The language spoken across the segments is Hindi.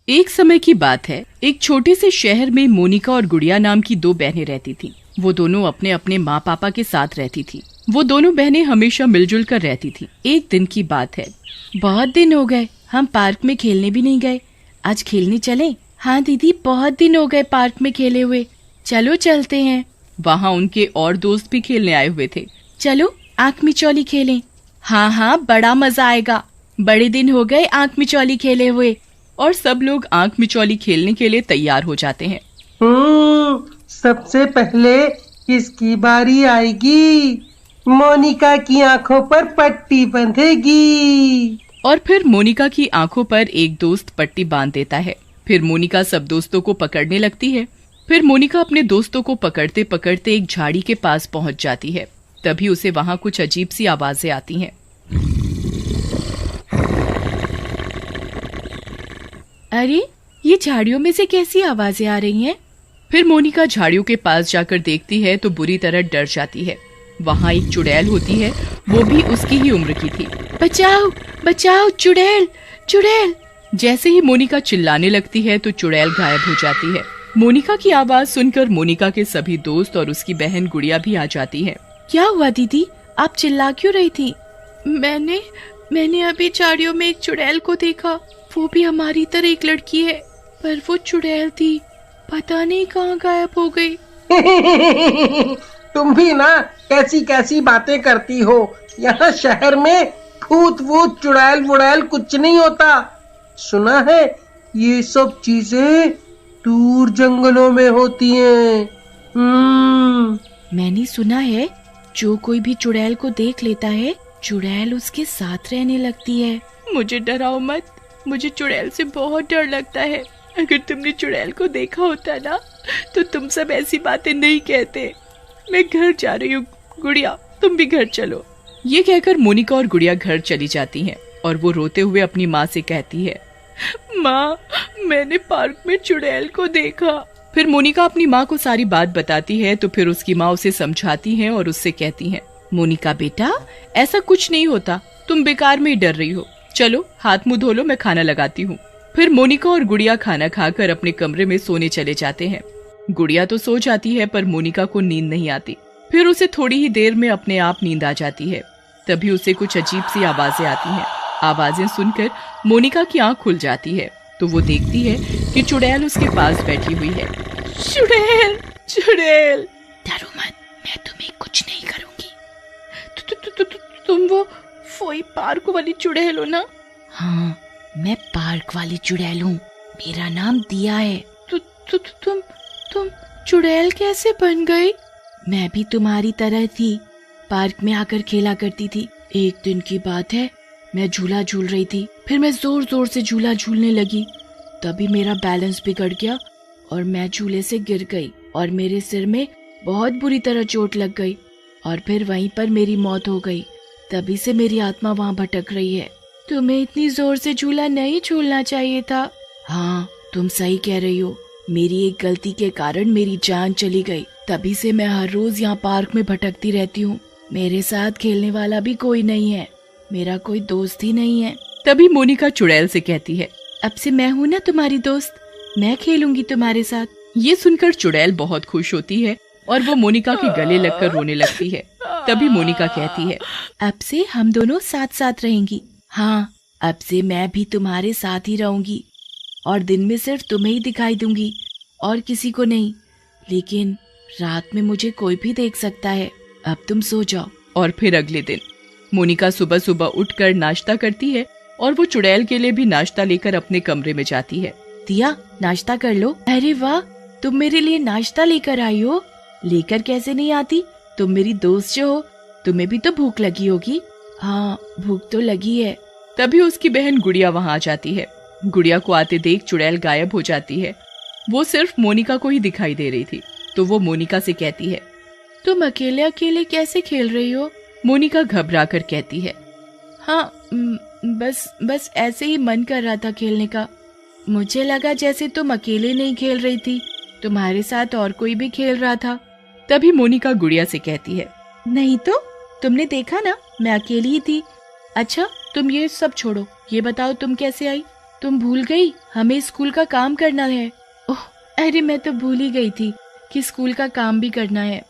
एक समय की बात है, एक छोटे से शहर में मोनिका और गुड़िया नाम की दो बहनें रहती थीं। वो दोनों अपने अपने माँ पापा के साथ रहती थीं। वो दोनों बहनें हमेशा मिलजुल कर रहती थीं। एक दिन की बात है, बहुत दिन हो गए, हम पार्क में खेलने भी नहीं गए। आज खेलने चलें? हाँ दीदी, बहुत दिन हो गए पार्क में खेले हुए, चलो चलते हैं। वहाँ उनके और दोस्त भी खेलने आए हुए थे। चलो आंख मिचौली खेलें। हाँ हाँ, बड़ा मजा आएगा, बड़े दिन हो गए आंख मिचौली खेले हुए। और सब लोग आंख मिचौली खेलने के लिए तैयार हो जाते हैं। सबसे पहले किसकी बारी आएगी? मोनिका की आंखों पर पट्टी बंधेगी। और फिर मोनिका की आंखों पर एक दोस्त पट्टी बांध देता है। फिर मोनिका सब दोस्तों को पकड़ने लगती है। फिर मोनिका अपने दोस्तों को पकड़ते पकड़ते एक झाड़ी के पास पहुंच जाती है। तभी उसे वहां कुछ अजीब सी आवाजें आती हैं। अरे, ये झाड़ियों में से कैसी आवाजें आ रही हैं? फिर मोनिका झाड़ियों के पास जाकर देखती है तो बुरी तरह डर जाती है। वहाँ एक चुड़ैल होती है, वो भी उसकी ही उम्र की थी। बचाओ बचाओ, चुड़ैल चुड़ैल। जैसे ही मोनिका चिल्लाने लगती है तो चुड़ैल गायब हो जाती है। मोनिका की आवाज सुनकर मोनिका के सभी दोस्त और उसकी बहन गुड़िया भी आ जाती है। क्या हुआ दीदी, आप चिल्ला क्यों रही थी? मैंने अभी झाड़ियों में एक चुड़ैल को देखा। वो भी हमारी तरह एक लड़की है, पर वो चुड़ैल थी, पता नहीं कहाँ गायब हो गई। तुम भी ना कैसी कैसी बातें करती हो। यहाँ शहर में भूत वूत चुड़ैल वुड़ैल कुछ नहीं होता। सुना है ये सब चीजें दूर जंगलों में होती हैं। मैंने सुना है जो कोई भी चुड़ैल को देख लेता है, चुड़ैल उसके साथ रहने लगती है। मुझे डराओ मत, मुझे चुड़ैल से बहुत डर लगता है। अगर तुमने चुड़ैल को देखा होता ना तो तुम सब ऐसी बातें नहीं कहते। मैं घर जा रही हूँ, गुड़िया तुम भी घर चलो। ये कहकर मोनिका और गुड़िया घर चली जाती हैं और वो रोते हुए अपनी माँ से कहती है, माँ मैंने पार्क में चुड़ैल को देखा। फिर मोनिका अपनी माँ को सारी बात बताती है तो फिर उसकी माँ उसे समझाती है और उससे कहती है, मोनिका बेटा ऐसा कुछ नहीं होता, तुम बेकार में ही डर रही हो। चलो हाथ मुंह धो लो, मैं खाना लगाती हूँ। फिर मोनिका और गुड़िया खाना खाकर अपने कमरे में सोने चले जाते हैं। गुड़िया तो सो जाती है पर मोनिका को नींद नहीं आती। फिर उसे थोड़ी ही देर में अपने आप नींद आ जाती है। तभी उसे कुछ अजीब सी आवाजें आती हैं। आवाजें सुनकर मोनिका की आंख खुल जाती है तो वो देखती है कि चुड़ैल उसके पास बैठी हुई है। चुड़ैल चुड़ैल, डरो मत, मैं तुम्हें कुछ नहीं करूंगी। तुम वो पार्क वाली चुड़ैल हो ना? हाँ, मैं पार्क वाली चुड़ैल हूँ, मेरा नाम दिया है। तुम चुड़ैल कैसे बन गई? मैं भी तुम्हारी तरह थी, पार्क में आकर खेला करती थी। एक दिन की बात है, मैं झूला झूल रही थी, फिर मैं जोर जोर से झूला झूलने लगी। तभी मेरा बैलेंस बिगड़ गया और मैं झूले से गिर गई और मेरे सिर में बहुत बुरी तरह चोट लग गई और फिर वहीं पर मेरी मौत हो गई। तभी से मेरी आत्मा वहाँ भटक रही है। तुम्हें इतनी जोर से झूला नहीं झूलना चाहिए था। हाँ, तुम सही कह रही हो, मेरी एक गलती के कारण मेरी जान चली गई। तभी से मैं हर रोज यहाँ पार्क में भटकती रहती हूँ। मेरे साथ खेलने वाला भी कोई नहीं है, मेरा कोई दोस्त ही नहीं है। तभी मोनिका चुड़ैल से कहती है, अब से मैं हूँ ना तुम्हारी दोस्त, मैं खेलूंगी तुम्हारे साथ। ये सुनकर चुड़ैल बहुत खुश होती है और वो मोनिका के गले लगकर रोने लगती है। तभी मोनिका कहती है, अब से हम दोनों साथ साथ रहेंगी। हाँ, अब से मैं भी तुम्हारे साथ ही रहूंगी और दिन में सिर्फ तुम्हें ही दिखाई दूंगी और किसी को नहीं। लेकिन रात में मुझे कोई भी देख सकता है। अब तुम सो जाओ। और फिर अगले दिन मोनिका सुबह सुबह उठकर नाश्ता करती है और वो चुड़ैल के लिए भी नाश्ता लेकर अपने कमरे में जाती है। दिया, नाश्ता कर लो। अरे वाह, तुम मेरे लिए नाश्ता लेकर आई हो। लेकर कैसे नहीं आती, तुम मेरी दोस्त जो हो, तुम्हें भी तो भूख लगी होगी। हाँ, भूख तो लगी है। तभी उसकी बहन गुड़िया वहाँ आ जाती है। गुड़िया को आते देख चुड़ैल गायब हो जाती है। वो सिर्फ मोनिका को ही दिखाई दे रही थी तो वो मोनिका से कहती है, तुम अकेले अकेले कैसे खेल रही हो? मोनिका घबरा कर कहती है, हाँ, बस ऐसे ही मन कर रहा था खेलने का। मुझे लगा जैसे तुम अकेले नहीं खेल रही थी, तुम्हारे साथ और कोई भी खेल रहा था। तभी मोनिका गुड़िया से कहती है, नहीं तो, तुमने देखा ना, मैं अकेली ही थी। अच्छा, तुम ये सब छोड़ो, ये बताओ तुम कैसे आई? तुम भूल गई, हमें स्कूल का काम करना है। ओह अरे मैं तो भूल ही गई थी कि स्कूल का काम भी करना है।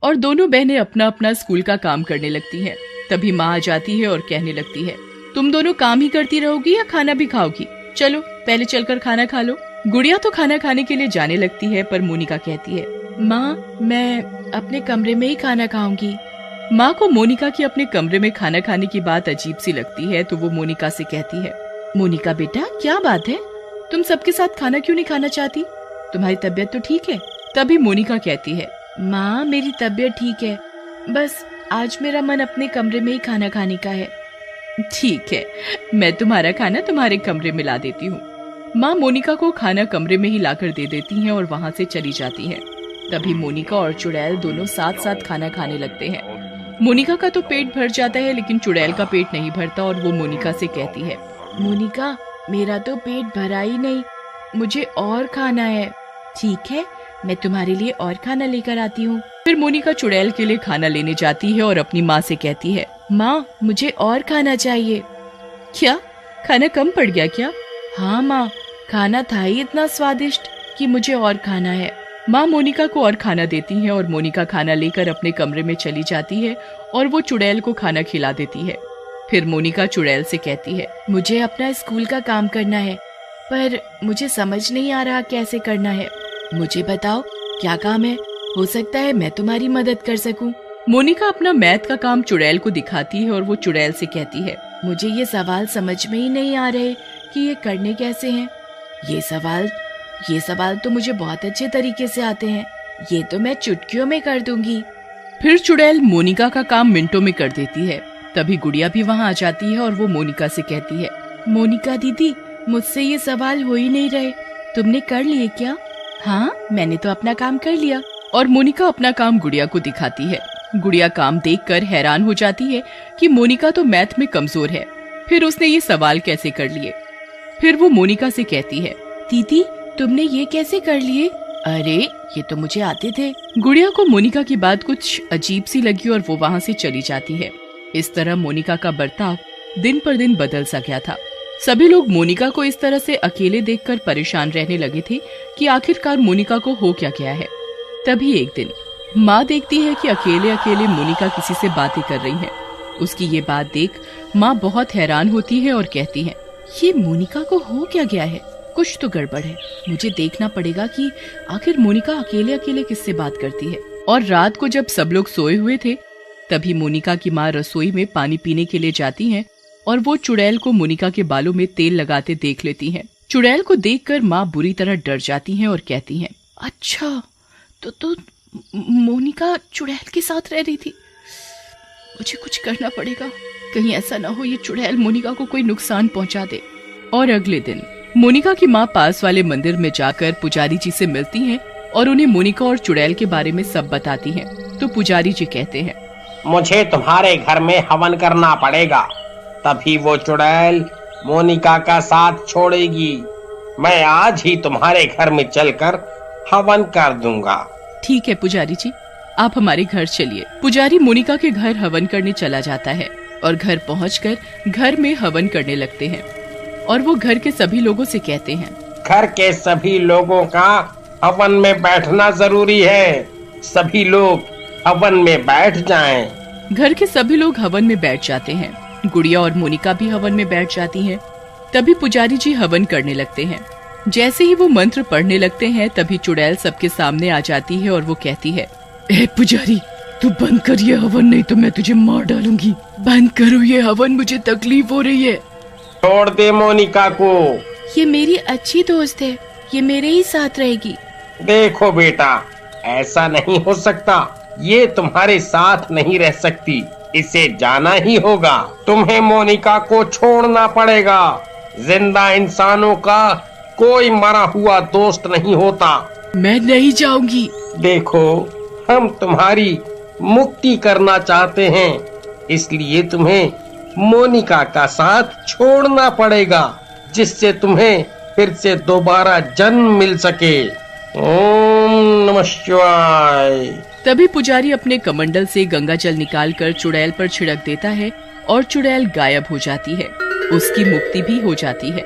और दोनों बहनें अपना अपना स्कूल का काम करने लगती हैं। तभी माँ आ जाती है और कहने लगती है, तुम दोनों काम ही करती रहोगी या खाना भी खाओगी? चलो पहले चलकर खाना खा लो। गुड़िया तो खाना खाने के लिए जाने लगती है, पर मोनिका कहती है, माँ मैं अपने कमरे में ही खाना खाऊंगी। माँ को मोनिका की अपने कमरे में खाना खाने की बात अजीब सी लगती है, तो वो मोनिका से कहती है, मोनिका बेटा क्या बात है, तुम सबके साथ खाना क्यों नहीं खाना चाहती? तुम्हारी तबीयत तो ठीक है? तभी मोनिका कहती है, माँ मेरी तबीयत ठीक है, बस आज मेरा मन अपने कमरे में ही खाना खाने का है। ठीक है, मैं तुम्हारा खाना तुम्हारे कमरे में ला देती हूँ। माँ मोनिका को खाना कमरे में ही लाकर दे देती हैं और वहाँ से चली जाती हैं। तभी मोनिका और चुड़ैल दोनों साथ साथ खाना खाने लगते हैं। मोनिका का तो पेट भर जाता है, लेकिन चुड़ैल का पेट नहीं भरता और वो मोनिका से कहती है, मोनिका मेरा तो पेट भरा ही नहीं, मुझे और खाना है। ठीक है, मैं तुम्हारे लिए और खाना लेकर आती हूँ। फिर मोनिका चुड़ैल के लिए खाना लेने जाती है और अपनी माँ से कहती है, माँ मुझे और खाना चाहिए। क्या खाना कम पड़ गया क्या? हाँ माँ, खाना था ही इतना स्वादिष्ट कि मुझे और खाना है। माँ मोनिका को और खाना देती है और मोनिका खाना लेकर अपने कमरे में चली जाती है और वो चुड़ैल को खाना खिला देती है। फिर मोनिका चुड़ैल से कहती है, मुझे अपना स्कूल का काम करना है, पर मुझे समझ नहीं आ रहा कैसे करना है। मुझे बताओ क्या काम है, हो सकता है मैं तुम्हारी मदद कर सकूं। मोनिका अपना मैथ का काम चुड़ैल को दिखाती है और वो चुड़ैल से कहती है, मुझे ये सवाल समझ में ही नहीं आ रहे कि ये करने कैसे हैं। ये सवाल तो मुझे बहुत अच्छे तरीके से आते हैं, ये तो मैं चुटकियों में कर दूंगी। फिर चुड़ैल मोनिका का काम मिनटों में कर देती है। तभी गुड़िया भी वहाँ आ जाती है और वो मोनिका से कहती है, मोनिका दीदी मुझसे ये सवाल हो ही नहीं रहे, तुमने कर लिए क्या? हाँ मैंने तो अपना काम कर लिया। और मोनिका अपना काम गुड़िया को दिखाती है। गुड़िया काम देखकर हैरान हो जाती है कि मोनिका तो मैथ में कमजोर है, फिर उसने ये सवाल कैसे कर लिए। फिर वो मोनिका से कहती है, दीदी तुमने ये कैसे कर लिए? अरे ये तो मुझे आते थे। गुड़िया को मोनिका की बात कुछ अजीब सी लगी और वो वहाँ से चली जाती है। इस तरह मोनिका का बर्ताव दिन पर दिन बदल सा गया था। सभी लोग मोनिका को इस तरह से अकेले देखकर परेशान रहने लगे थे कि आखिरकार मोनिका को हो क्या गया है। तभी एक दिन माँ देखती है कि अकेले अकेले मोनिका किसी से बातें कर रही है। उसकी ये बात देख माँ बहुत हैरान होती है और कहती है, ये मोनिका को हो क्या गया है, कुछ तो गड़बड़ है। मुझे देखना पड़ेगा कि आखिर मोनिका अकेले अकेले किससे बात करती है। और रात को जब सब लोग सोए हुए थे, तभी मोनिका की माँ रसोई में पानी पीने के लिए जाती हैं और वो चुड़ैल को मोनिका के बालों में तेल लगाते देख लेती हैं। चुड़ैल को देखकर माँ बुरी तरह डर जाती हैं और कहती हैं, अच्छा तो मोनिका चुड़ैल के साथ रह रही थी, मुझे कुछ करना पड़ेगा, कहीं ऐसा ना हो ये चुड़ैल मोनिका को कोई नुकसान पहुंचा दे। और अगले दिन मोनिका की माँ पास वाले मंदिर में जाकर पुजारी जी से मिलती हैं और उन्हें मोनिका और चुड़ैल के बारे में सब बताती हैं। तो पुजारी जी कहते हैं, मुझे तुम्हारे घर में हवन करना पड़ेगा, तभी वो चुड़ैल मोनिका का साथ छोड़ेगी। मैं आज ही तुम्हारे घर में चलकर हवन कर दूंगा। ठीक है पुजारी जी, आप हमारे घर चलिए। पुजारी मोनिका के घर हवन करने चला जाता है और घर पहुंचकर घर में हवन करने लगते हैं। और वो घर के सभी लोगों से कहते हैं, घर के सभी लोगों का हवन में बैठना जरूरी है, सभी लोग हवन में बैठ जाएं। घर के सभी लोग हवन में बैठ जाते हैं। गुड़िया और मोनिका भी हवन में बैठ जाती हैं। तभी पुजारी जी हवन करने लगते हैं। जैसे ही वो मंत्र पढ़ने लगते हैं, तभी चुड़ैल सबके सामने आ जाती है और वो कहती है, ए पुजारी तू बंद कर ये हवन, नहीं तो मैं तुझे मार डालूंगी। बंद करो ये हवन, मुझे तकलीफ हो रही है। छोड़ दे मोनिका को, ये मेरी अच्छी दोस्त है, ये मेरे ही साथ रहेगी। देखो बेटा, ऐसा नहीं हो सकता, ये तुम्हारे साथ नहीं रह सकती, इसे जाना ही होगा। तुम्हें मोनिका को छोड़ना पड़ेगा। जिंदा इंसानों का कोई मरा हुआ दोस्त नहीं होता। मैं नहीं जाऊंगी। देखो, हम तुम्हारी मुक्ति करना चाहते हैं, इसलिए तुम्हें मोनिका का साथ छोड़ना पड़ेगा, जिससे तुम्हें फिर से दोबारा जन्म मिल सके। ओम नमः शिवाय। तभी पुजारी अपने कमंडल से गंगा जल निकालकर चुड़ैल पर छिड़क देता है और चुड़ैल गायब हो जाती है। उसकी मुक्ति भी हो जाती है।